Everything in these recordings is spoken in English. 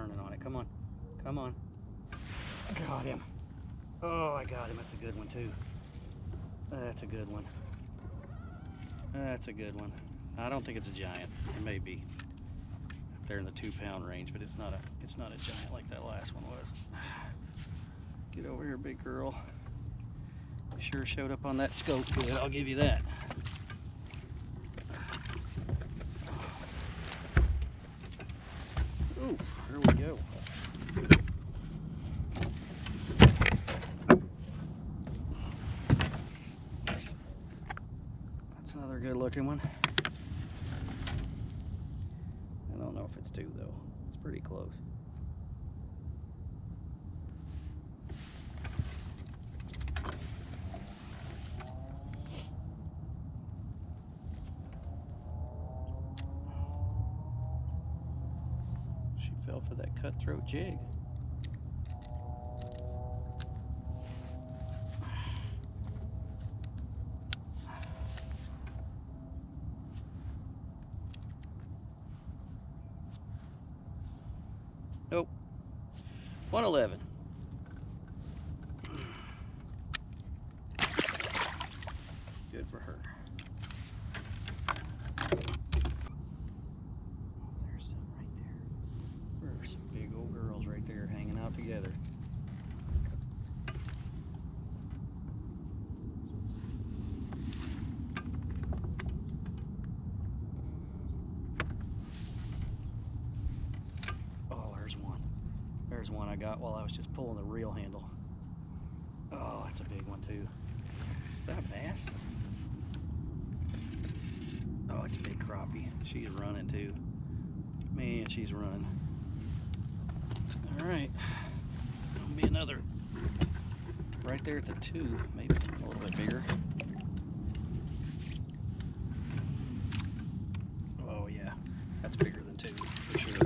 turning on it. Come on. Come on. Got him. Oh, I got him. That's a good one, too. That's a good one. That's a good one. I don't think it's a giant. It may be up there in the 2-pound range, but it's not a giant like that last one was. Get over here, big girl. You sure showed up on that scope good, I'll give you that. Ooh, here we go. That's another good looking one. I don't know if it's 2 though. It's pretty close. She fell for that cutthroat jig. Nope. 111. Good for her. There's some right there. There's some big old girls right there hanging out together. There's one I got while I was just pulling the reel handle. Oh, that's a big one too. Is that a bass? Oh, it's a big crappie. She's running too. Man, she's running. All right, gonna be another right there at the 2, maybe a little bit bigger. Oh yeah, that's bigger than 2 for sure.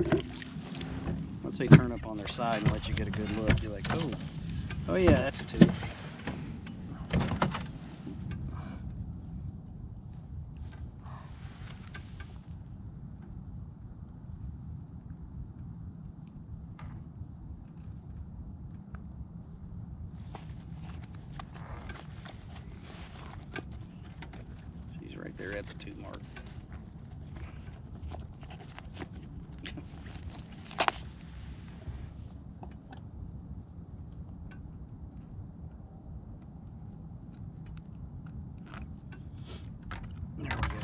Once they turn up on their side and let you get a good look, you're like, oh yeah, that's a 2. She's right there at the 2 mark. There we go.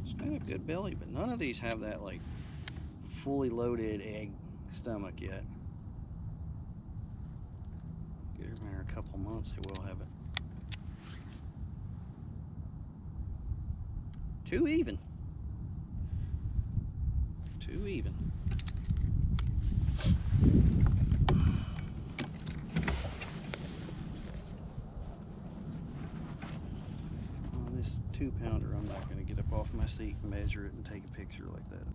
It's got a good belly, but none of these have that like fully loaded egg stomach yet. Give them here a couple months, they will have it. 2 even. 2 even. This 2-pounder, I'm not going to get up off my seat and measure it and take a picture like that.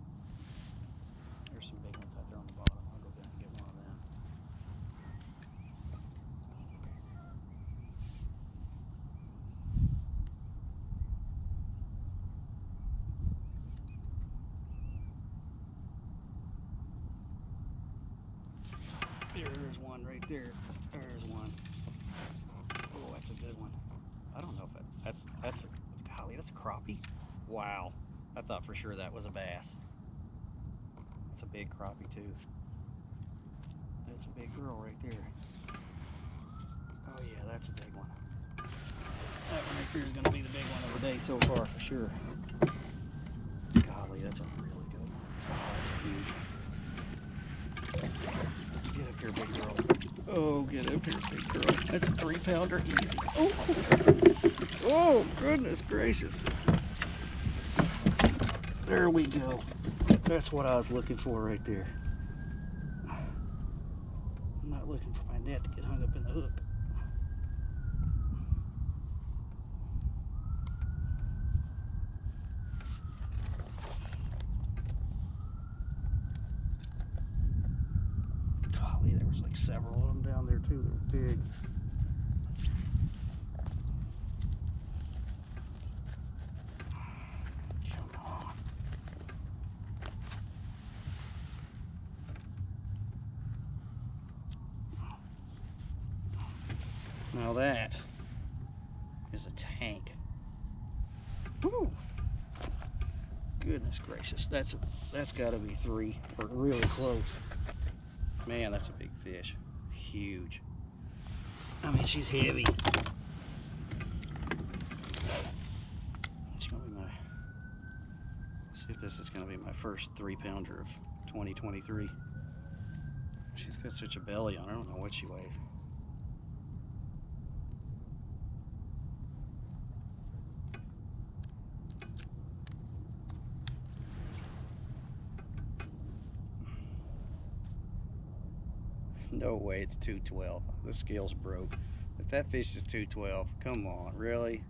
There's some big ones out there on the bottom. I'll go down and get one of them. There's one right there. There's one. Oh, that's a good one. I don't know if that's a, golly, that's a crappie. Wow, I thought for sure that was a bass. That's a big crappie too. That's a big girl right there. Oh yeah, that's a big one. That one right there is going to be the big one of the day so far for sure. Golly, that's a really good one. Oh, that's huge. Get up here, big girl. Oh, get up here, big girl. That's a 3-pounder easy. Oh, oh, goodness gracious. There we go. That's what I was looking for right there. I'm not looking for my net to get hung up in the hook. Golly, there was like several of them down there too. They were big. Now that is a tank. Woo! Goodness gracious, that's got to be 3 or really close. Man, that's a big fish. Huge. I mean, she's heavy. It's gonna be my. Let's see if this is gonna be my first 3-pounder of 2023. She's got such a belly on her. I don't know what she weighs. No way it's 212. The scale's broke. If that fish is 212, come on, really?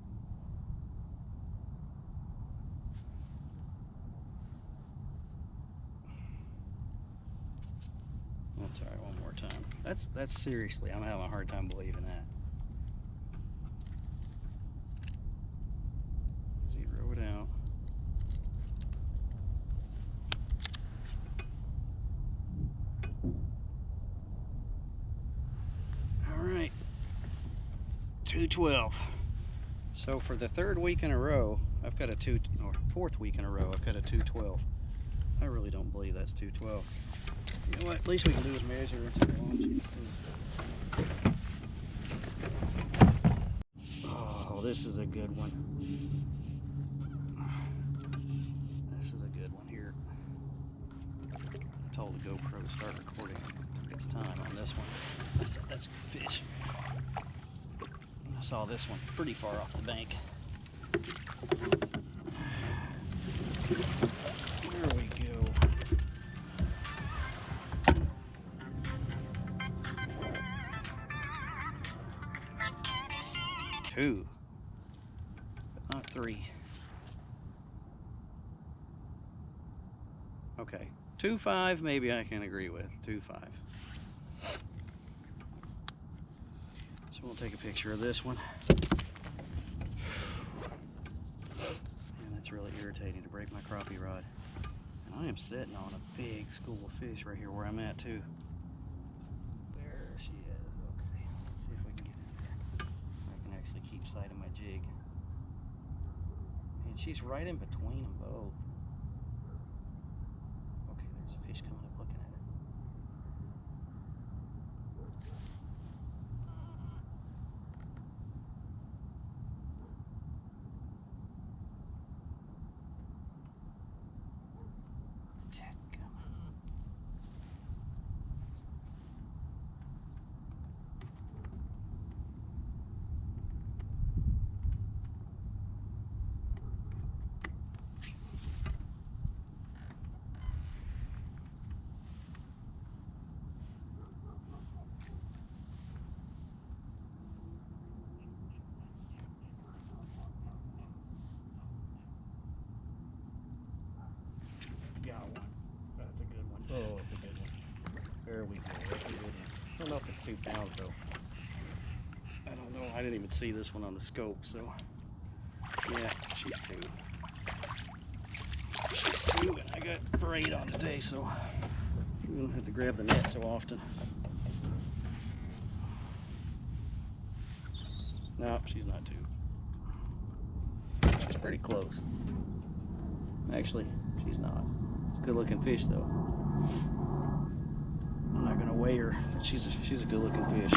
I'll try it one more time. That's seriously, I'm having a hard time believing that. Zero it out. All right, 212. So for the 3rd week in a row, I've got a 4th week in a row, I've got a 212. I really don't believe that's 212. You know what? At least we can do is measure it. Oh, this is a good one. This is a good one here. I told the GoPro to start recording its time on this one. That's a good fish. I saw this one pretty far off the bank. There we go. Two, but not 3. Okay, 2.5 maybe I can agree with. 2.5. So we'll take a picture of this one. Man, that's really irritating to break my crappie rod. And I am sitting on a big school of fish right here where I'm at too. There she is. Okay, let's see if we can get in here. I can actually keep sight of my jig. And she's right in between them both. Okay, there's a fish coming up looking at it. Got one. That's a good one. Oh, it's a good one. There we go. That's a good one. I don't know if it's 2 pounds though. I don't know. I didn't even see this one on the scope, so yeah, she's 2. She's 2, and I got braid on today, so we don't have to grab the net so often. No, she's not 2. She's pretty close. Actually, she's not. It's a good looking fish though. I'm not gonna weigh her, but she's a good looking fish.